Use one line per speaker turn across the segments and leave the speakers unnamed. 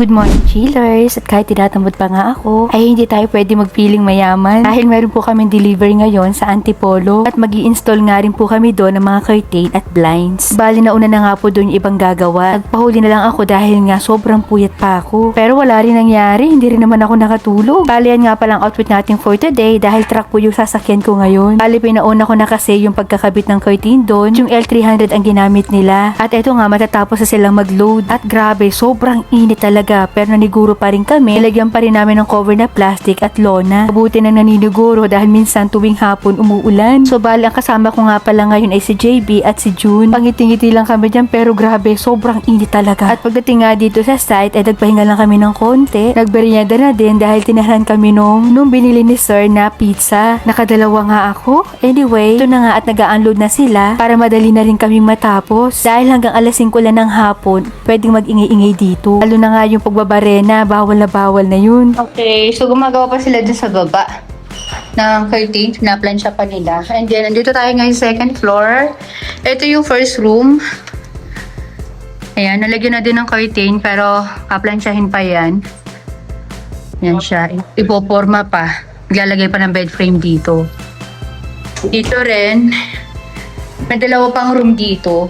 Good morning, chillers! At kahit tinatamad pa nga ako, ay hindi tayo pwede magpiling mayaman dahil meron po kami delivery ngayon sa Antipolo at mag-i-install nga rin po kami doon ng mga curtain at blinds. Bali na una na nga po doon yung ibang gagawa. Nagpahuli na lang ako dahil nga sobrang puyat pa ako. Pero wala rin nangyari, hindi rin naman ako nakatulog. Bali yan nga palang outfit natin for today dahil truck po yung sasakyan ko ngayon. Bali pinauna ko na kasi yung pagkakabit ng curtain doon, yung L300 ang ginamit nila. At eto nga matatapos na silang mag-load. At grabe, sobrang init talaga. Pero naniguro pa rin kami. Nilagyan pa rin namin ng cover na plastic at lona. Mabuti nang naniniguro dahil minsan tuwing hapon umuulan. So bali ang kasama ko nga pala ngayon ay si JB at si June. Pangiti-ngiti lang kami dyan pero grabe, sobrang init talaga. At pagdating nga dito sa site ay nagpahinga lang kami ng konti. Nagberyenda na din dahil tinahan kami nung binili ni Sir na pizza. Nakadalawa nga ako. Anyway, ito na nga at nag-unload na sila para madali na rin kami matapos. Dahil hanggang alas 5 lang ng hapon, pwedeng mag-ingay-ingay dito. Lalo na nga yung pagbabarena, bawal na yun. Okay, so gumagawa pa sila dun sa baba ng curtain, pinaplansya pa nila. And then, nandito tayo ngayon sa second floor. Ito yung first room. Ayan, nalagyan na din ng curtain, pero paplansyahin pa yan. Yan siya. Ipoporma pa. Maglalagay pa ng bed frame dito. Dito rin, may dalawa pang room dito.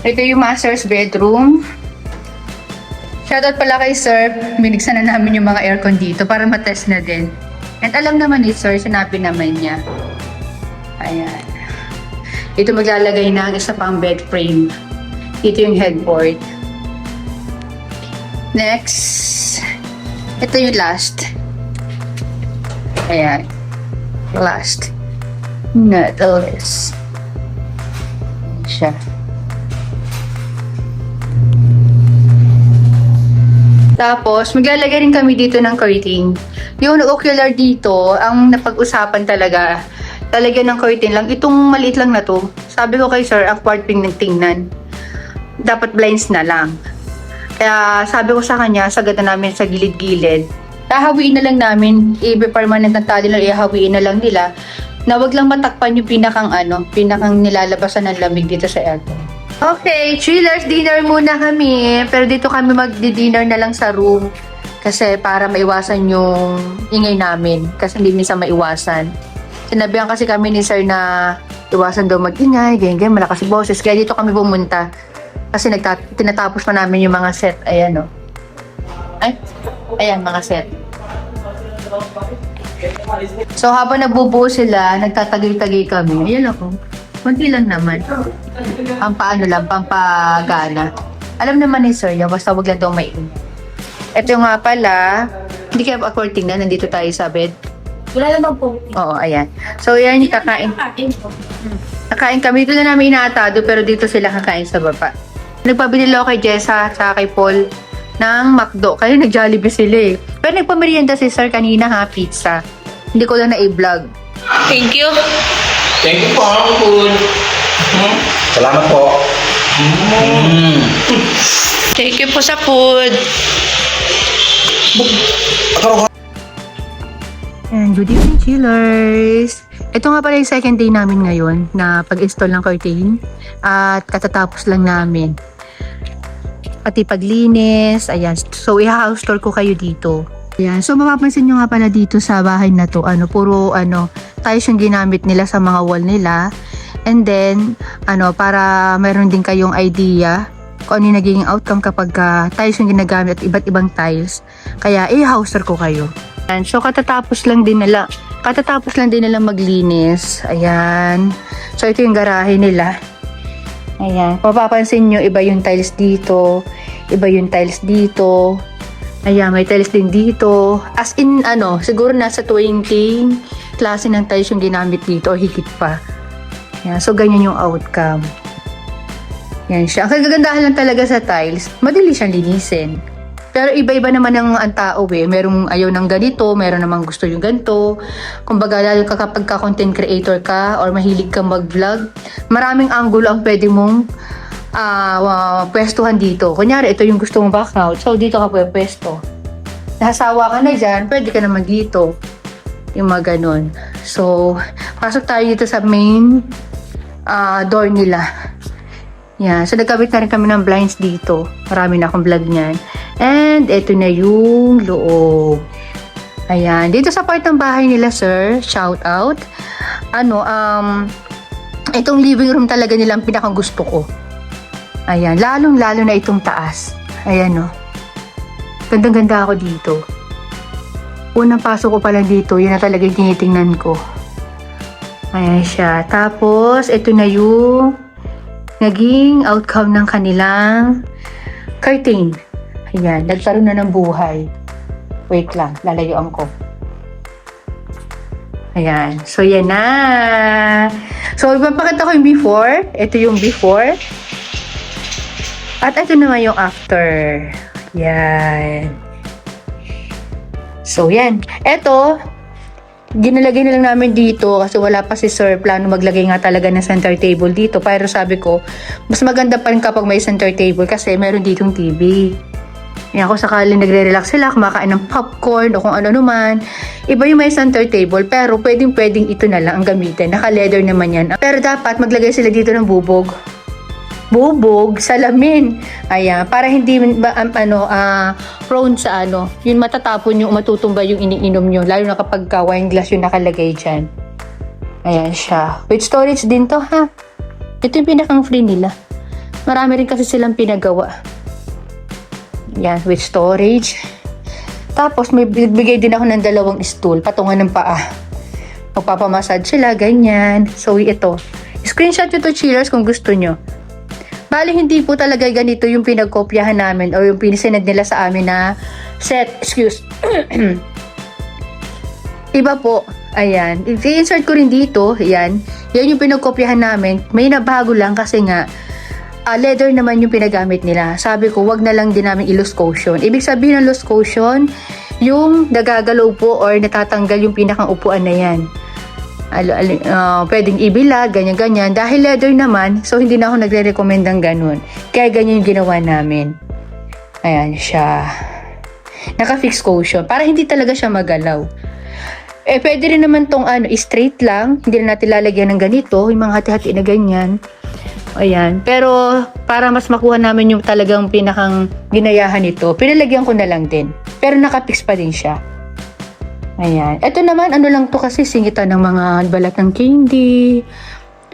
Ito yung master's bedroom. Shoutout pala kay Sir, binigsan na namin yung mga aircon dito para matest na din. And alam naman ni Sir, sinabi naman niya. Ayan. Ito maglalagay ng isa pang bed frame. Ito yung headboard. Next. Ito yung last. Ayan. Last. Netless. Ayan siya. Tapos, maglalagay rin kami dito ng curtain. Yung ocular dito, ang napag-usapan talaga ng curtain lang. Itong maliit lang na to. Sabi ko kay Sir, ang kwarting ng tingnan. Dapat blinds na lang. Kaya sabi ko sa kanya, sagad na namin sa gilid-gilid. Hahawiin na lang namin, i-permanent na tali lang, ihahawiin na lang nila. Na wag lang matakpan yung pinakang nilalabasan ng lamig dito sa aircon. Okay, chillers, dinner muna kami. Pero dito kami magdi-dinner na lang sa room. Kasi para maiwasan yung ingay namin. Kasi hindi minsan maiwasan. Sinabihan kasi kami ni Sir na iwasan daw mag-ingay, ganyan, malakas yung boses. Kaya dito kami pumunta. Kasi tinatapos pa namin yung mga set. Ayan, no. Ayan, mga set. So, habang nagbubuo sila, nagtatagay-tagay kami. Ayan ako. Kunti lang naman. Pampagana. Alam naman ni Sir yan, basta wag lang daw maingay. Ito nga pala, hindi kaya according na, nandito tayo sa bed.
Wala naman po.
Oo, ayan. So, yan yung kakain. Kakain kami. Dito na namin inaatado, pero dito sila kakain sa baba. Nagpabili ako kay Jessa, tsaka kay Paul ng McDo. Kaya nag-Jollibee sila eh. Pero nagpamerienda si Sir kanina ha, pizza. Hindi ko lang na-i-vlog.
Thank you.
Thank you po, food. Salamat po.
Thank you po sa food.
And good evening, chillers! Ito nga pala yung second day namin ngayon na pag-install ng curtain at katatapos lang namin. Pati paglinis, ayan. So, i-house tour ko kayo dito. Ayan. So, mapapansin nyo nga pala dito sa bahay na to, puro tiles yung ginamit nila sa mga wall nila. And then, para meron din kayong idea kung ano yung nagiging outcome kapag tiles yung ginagamit at iba't ibang tiles. Kaya, i-house tour ko kayo. Ayan. So, katatapos lang din nila maglinis. Ayan. So, ito yung garahe nila. Ayan. Papapansin nyo, iba yung tiles dito. Iba yung tiles dito. Ayan, may tiles din dito. As in, siguro nasa 20 klase ng tiles yung ginamit dito o higit pa. Ayan, so, ganyan yung outcome. Yan siya. Ang kagandahan lang talaga sa tiles, madali siyang linisin. Pero iba-iba naman ang tao eh. Merong ayaw ng ganito, meron namang gusto yung ganito. Kumbaga, lalo ka kapag content creator ka or mahilig kang mag-vlog, maraming angulo ang pwede mong pwestuhan dito. Kunyari, ito yung gusto mong background. So, dito ka pwesto. Nasawa ka na dyan, pwede ka naman dito. Yung mga ganun. So, pasok tayo dito sa main door nila. Yan. So, nagkabit na rin kami ng blinds dito. Marami na akong vlog niyan. And, ito na yung loob. Ayan. Dito sa part ng bahay nila, sir, shout out. Itong living room talaga nilang pinakang gusto ko. Ayan. Lalong-lalo na itong taas. Ayan, no. Gandang-ganda ako dito. Unang pasok ko pa lang dito, yun na talaga yung tinitingnan ko. Ayan siya. Tapos, ito na yung naging outcome ng kanilang curtain. Ayan, nagkaroon na ng buhay. Wait lang, lalayuan ko. Ayan, so yan na. So, ipapakita ko yung before. Ito yung before. At ito naman yung after. Yan. So, yan. Ito, ginalagay na lang namin dito kasi wala pa si sir. Plano maglagay nga talaga ng center table dito. Pero sabi ko, mas maganda pa rin kapag may center table kasi meron ditong TV. Yan, kung sakaling nagre-relax sila, kumakain ng popcorn o kung ano naman. Iba yung may center table, pero pwedeng ito na lang ang gamitin. Naka-leather naman yan. Pero dapat maglagay sila dito ng bubog. Bubog, salamin. Ayan, para hindi prone sa yung matatapon yung matutumba yung iniinom nyo. Lalo na kapag wine glass yung nakalagay dyan. Ayan siya. With storage din to, ha? Ito yung pinakang free nila. Marami rin kasi silang pinagawa. Yan, with storage. Tapos, may bigay din ako ng 2 stool, patungan ng paa. Magpapamassage sila, ganyan. So, ito. Screenshot nyo to, chillers, kung gusto nyo. Bali, hindi po talaga ganito yung pinagkopyahan namin o yung pinisinad nila sa amin na set. Excuse. Iba po. Ayan. I-insert ko rin dito. Ayan. Yan yung pinagkopyahan namin. May nabago lang kasi nga leather naman yung pinagamit nila. Sabi ko, wag na lang din namin i-loose cushion. Ibig sabihin ng loose cushion, yung nagagalaw po or natatanggal yung pinakang upuan na yan. Pwedeng ibila, ganyan-ganyan. Dahil leather naman, so hindi na ako nagre-recommend ng ganun. Kaya ganyan yung ginawa namin. Ayan siya. Naka-fix cushion. Para hindi talaga siya magalaw. Pwede rin naman tong straight lang. Hindi na natin lalagyan ng ganito. Yung mga hati-hati na ganyan. Ayan. Pero, para mas makuha namin yung talagang pinakang ginayahan nito, pinalagyan ko na lang din. Pero nakapix pa din siya. Ayan. Ito naman, lang to kasi singitan ng mga balat ng candy.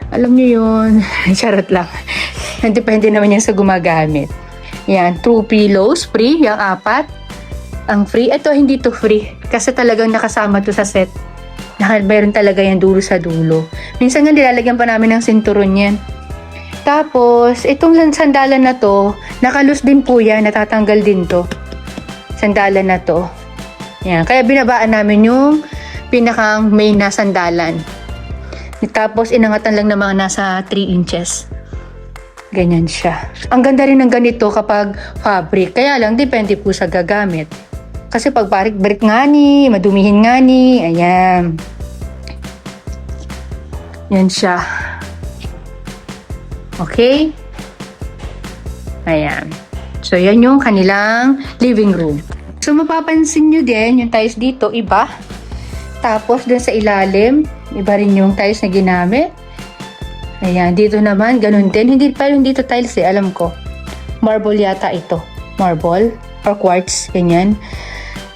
Alam nyo yun. Charot lang. Depende naman yan sa gumagamit. Ayan. 2 pillows, free. Yung 4. Ang free. Ito, hindi to free. Kasi talagang nakasama to sa set. Mayroon talaga yan dulo sa dulo. Minsan nga nilalagyan pa namin ng sinturon yan. Tapos, itong sandalan na to, nakalus din po yan, natatanggal din to. Sandalan na to. Yan. Kaya binabaan namin yung pinakang main na sandalan. Tapos, inangatan lang ng mga nasa 3 inches. Ganyan siya. Ang ganda rin ng ganito kapag fabric. Kaya lang, depende po sa gagamit. Kasi pag barik-barik nga ni, madumihin nga ni, ayan. Yan siya. Okay? Ayan. So, yan yung kanilang living room. So, mapapansin nyo din, yung tiles dito, iba. Tapos, dun sa ilalim, iba rin yung tiles na ginamit. Ayan, dito naman, ganun din. Pero hindi to tiles alam ko. Marble yata ito. Marble or quartz, ganyan.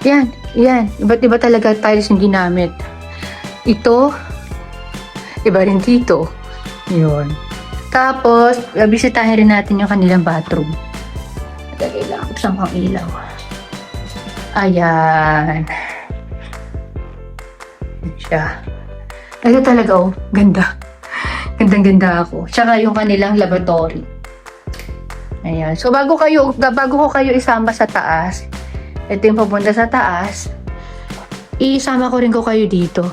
Yan, yan. Iba't iba talaga tiles yung ginamit. Ito, iba rin dito. Yun. Tapos, bisitahin rin natin yung kanilang bathroom. Dali lang, buksan ko ang ilaw. Ayan. Ayan siya. Ito talaga, oh, ganda. Gandang-ganda ako. Tsaka yung kanilang laboratory. Ayan. So, bago ko kayo isama sa taas, ito yung papunta sa taas, isama ko rin kayo dito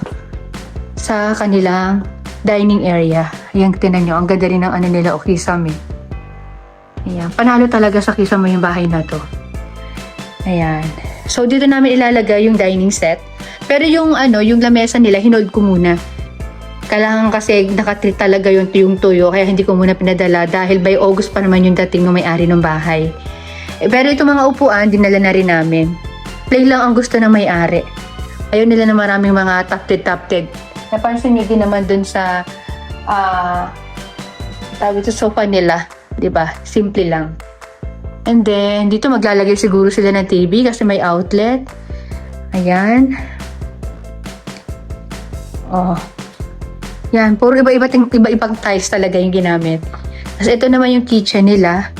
sa kanilang dining area. Ayan, tinan nyo. Ang ganda rin ng nila o kisame. Ayan. Panalo talaga sa kisame yung bahay na to. Ayan. So, dito namin ilalagay yung dining set. Pero yung yung lamesa nila, hinold ko muna. Kailangan kasi nakatreat talaga yung tuyo. Kaya hindi ko muna pinadala dahil by August pa naman yung dating ng may-ari ng bahay. Pero itong mga upuan, dinala na rin namin. Plain lang ang gusto ng may-ari. Ayaw nila na maraming mga tufted. Napansin niyo din naman dun sa tawag ito sofa nila. 'Diba? Simple lang. And then, dito maglalagay siguro sila ng TV kasi may outlet. Ayan. Oh. Yan, puro iba-ibang tiles talaga yung ginamit. Tapos ito naman yung kitchen nila.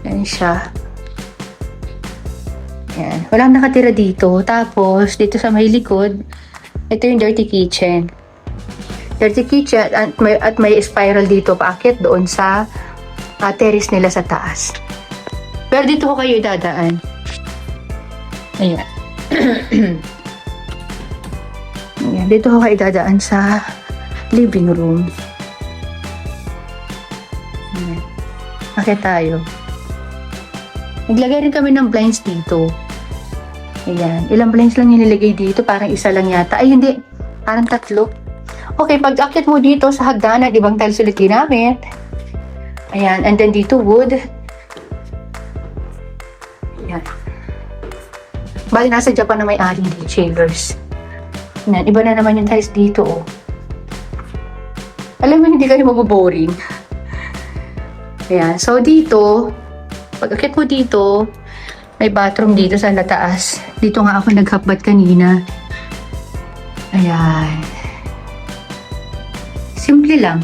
Yan siya. Yan. Walang nakatira dito. Tapos, dito sa may likod, ito yung dirty kitchen. Dirty kitchen at may spiral dito paakyat doon sa terrace nila sa taas. Pero dito ko kayo idadaan. Ayan. Ayan. Dito ko kayo idadaan sa living room. Ayan. Bakit tayo? Naglagay rin kami ng blinds dito. Ayan. Ilang blinds lang nilagay dito? Parang isa lang yata. Ay, hindi. Parang 3. Okay, pag akit mo dito sa hagdanan, ibang tiles ulit ginamit. Ayan. And then dito, wood. Ayan. Bali, nasa Japan na may-ari dito, chillers. Ayan. Iba na naman yung tiles dito, oh. Alam mo, hindi kayo maboboring. Ayan. So, dito, pag akit mo dito, may bathroom dito sa lataas. Dito nga ako naghabbat kanina. Ayan. Simple lang.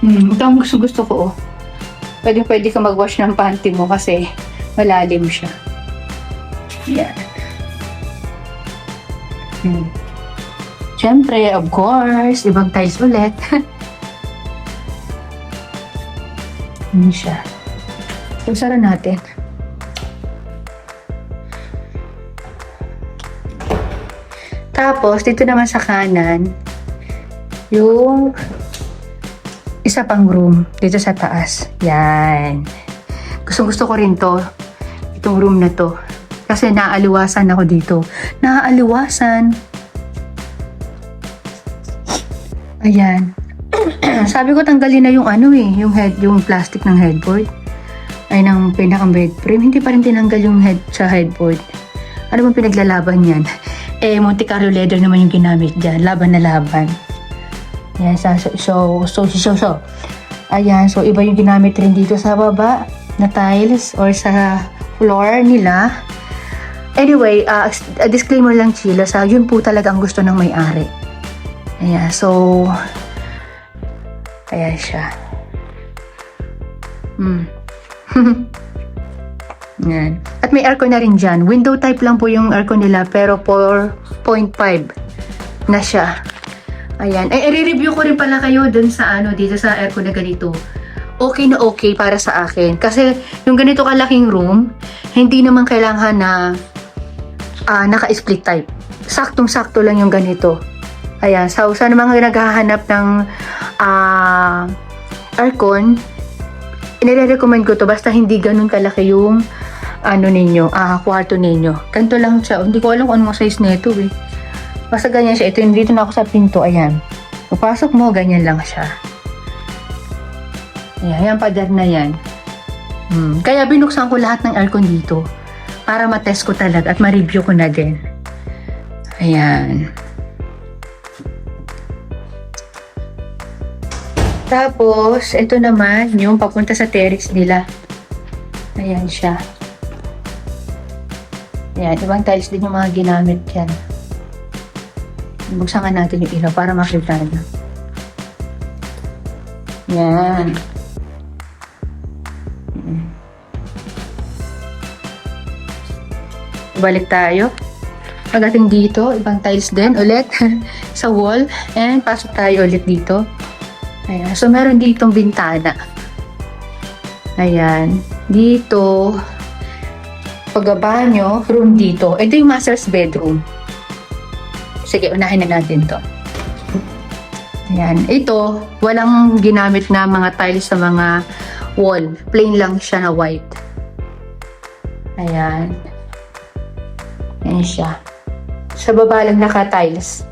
Ito ang gusto ko, oh. Pwede ka mag-wash ng panty mo kasi malalim siya. Ayan. Siyempre, of course, ibang tiles ulit. Ano siya? Sara natin. Tapos, dito naman sa kanan, yung isa pang room dito sa taas. Yan. Gusto ko rin to. Itong room na to. Kasi naaliwasan ako dito. Naaliwasan. Ayan. Sabi ko tanggalin na yung yung plastic ng headboard. Ay, ng pinakang bed frame. Hindi pa rin tinanggal yung sa headboard. Ano bang pinaglalaban yan? Monte Carlo leather naman yung ginamit dyan. Laban na laban. Ayan, so. Ayan, so iba yung ginamit rin dito sa baba na tiles or sa floor nila. Anyway, a disclaimer lang, Chila, yun po talaga ang gusto ng may-ari. Ayan, so, ayan siya. Ayan. At may aircon na rin dyan. Window type lang po yung aircon nila, pero 4.5 na siya. Ayan. I-review ko rin pala kayo dun sa dito sa aircon na ganito. Okay na okay para sa akin. Kasi yung ganito kalaking room, hindi naman kailangan na naka-split type. Saktong-sakto lang yung ganito. Ayan. So, sa mga naghahanap ng aircon, inire-recommend ko to basta hindi ganun kalaki yung kwarto ninyo. Ganito lang siya. Hindi ko alam kung anong size nito eh. Basta ganyan siya. Ito, dito na ako sa pinto. Ayan. Papasok mo, ganyan lang siya. Ayan, yan pader na yan. Kaya binuksan ko lahat ng aircon dito para matest ko talaga at ma-review ko na din. Ayan. Tapos, ito naman yung papunta sa terrace nila. Ayan siya. Ayan, ibang tiles din yung mga ginamit yan. Buksan nga natin yung ilaw para makita na. Yan. Balik tayo. Pagdating dito, ibang tiles din ulit sa wall. And pasok tayo ulit dito. Ayan. So, meron ditong bintana. Ayan. Dito. Pagbanyo, room dito. Ito yung master's bedroom. Sige, unahin na natin to. Ayan. Ito, walang ginamit na mga tiles sa mga wall. Plain lang siya na white. Ayan. Ayan siya. Sa baba lang naka-tiles.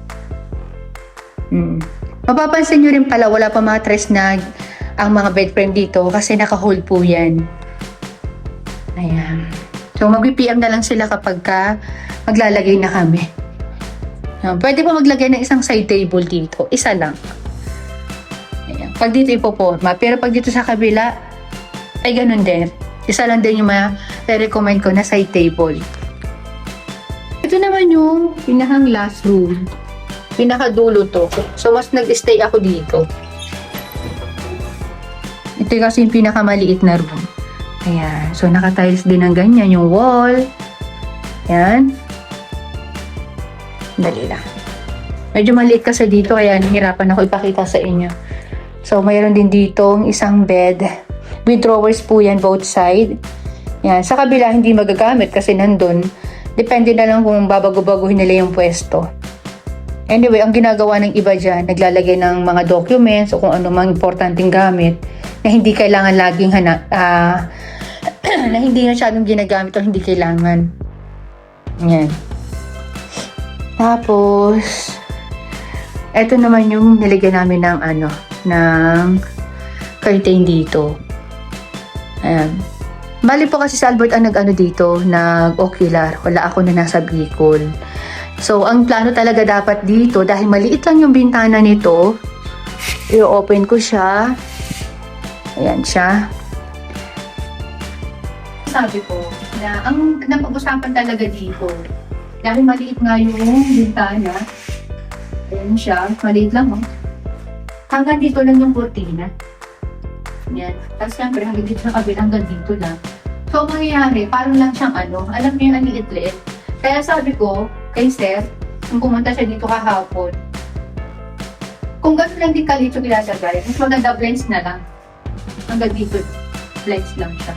Mapapansin nyo rin pala, wala pa mga tres na ang mga bed frame dito kasi naka-hold po yan. Ayan. So, mag-PM na lang sila kapag maglalagay na kami. Pwede pa maglagay ng isang side table dito. Isa lang. Ayan. Pag dito ipoporma. Pero pag dito sa kabila, ay ganun din. Isa lang din yung recommend ko na side table. Ito naman yung pinakang last room. Pinakadulo to. So, mas nag-stay ako dito. Ito kasi yung pinakamaliit na room. Ayan. So, naka-tiles din ng ganyan yung wall. Ayan. Dali lang. Medyo maliit kasi dito kaya nahihirapan ako ipakita sa inyo. So, mayroon din ditong isang bed. With drawers po yan both side. Yan. Sa kabila hindi magagamit kasi nandun. Depende na lang kung babago-baguhin nila yung pwesto. Anyway, ang ginagawa ng iba dyan, naglalagay ng mga documents o kung ano mang importanteng gamit na hindi kailangan laging na hindi masyadong ginagamit o hindi kailangan. Yan. Tapos, eto naman yung nilagyan namin ng ng curtain dito. Ayan. Bali po kasi si Albert ang dito, nag-ocular. Wala ako na nasa Bicol. So, ang plano talaga dapat dito, dahil maliit lang yung bintana nito, i-open ko siya. Ayan siya. Sabi ko, na ang napag-usapan talaga dito, dahil maliit nga yung bintana, ayan siya, maliit lang hanggang dito lang yung kurtina. Yan. Tapos siyempre, hanggang dito sa kabila, hanggang dito lang. So, ang mangyayari, parang lang siyang alam niyo yung ang liit-liit. Kaya sabi ko, kay Sir, kung pumunta siya dito kahapon, kung gano'n lang din kalit yung ilalagay, mas maganda blinds na lang. Hanggang dito, blinds lang siya.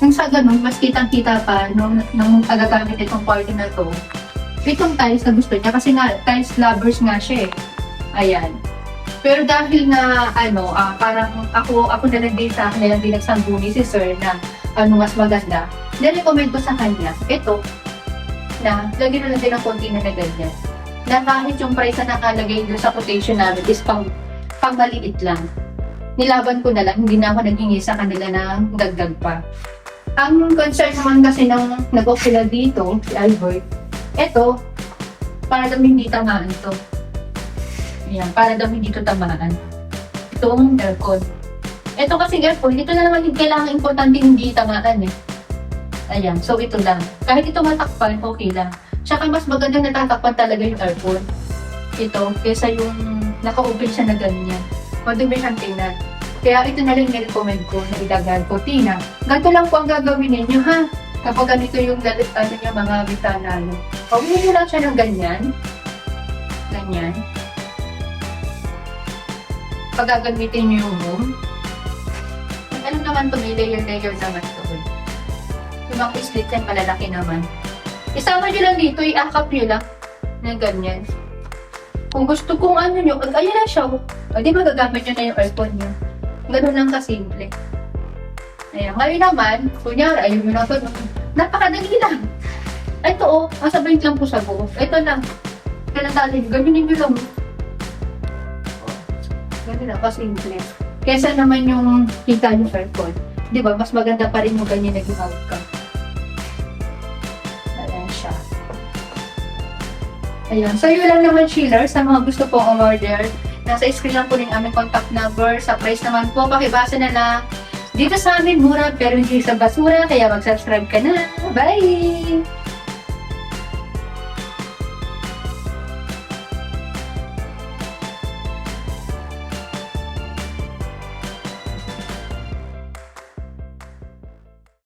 Nung sa ganun, mas kitang-kita pa nung agagamit itong party na to, itong tiles na gusto niya, kasi nga, tiles lovers nga siya eh. Ayan. Pero dahil na parang ako na lang din sa akin na lang din nagsambuni si Sir na mas maganda, nirecommend ko sa kanya, ito, na lagyan na lang din ng konti na ganyan. Na kahit yung price na nakalagay doon sa quotation namin is pang maliit lang. Nilaban ko na lang, hindi na ako naghingi sa kanila ng dagdag pa. Ang concern naman kasi nung nag-ocular dito, si Albert, ito, para daw hindi tamaan ito. Ayan, para daw hindi ito tamaan. Itong aircon. Ito kasi aircon, dito na naman kailangan importante hindi tamaan eh. Ayan, so ito lang. Kahit ito matakpan, okay lang. Tsaka mas maganda natatakpan talaga yung aircon. Ito, kesa yung naka-open siya na ganyan. Madumi siyang tingnan. Kaya ito na lang nirecommend ko na idaghan cortina. Ganito lang po ang gagawin ninyo ha. Kapag ganito yung yung mga bitana nyo. Pagawin nyo lang siya ng ganyan. Ganyan. Pag gagamitin nyo yung room. Ano naman to, may layer naman to. Yung mga slit yan, malalaki naman. Isama nyo lang dito, i-akap nyo lang. Na ganyan. Kung gusto kong nyo, ayan na siya. O di magagamit nyo na yung aircon nyo. Ganun lang kasimple. Ayan. Ngayon naman, kunyari, ayun mo na ito. Napakadali lang. Ito ang sabay lang po sa buo. Ito lang. Kailan dali, gawinin nyo lang. Ganun lang kasimple. Kesa naman yung kita yung aircon. Di ba, mas maganda pa rin yung ganyan naging outcome. Ayan siya. Ayan. So, yun lang naman, chillers. Sa mga gusto pong umorder, nasa screen lang po rin aming contact number. Sa price naman po, pakibasa na lang. Dito sa amin, mura pero hindi sa basura. Kaya mag-subscribe ka na. Bye!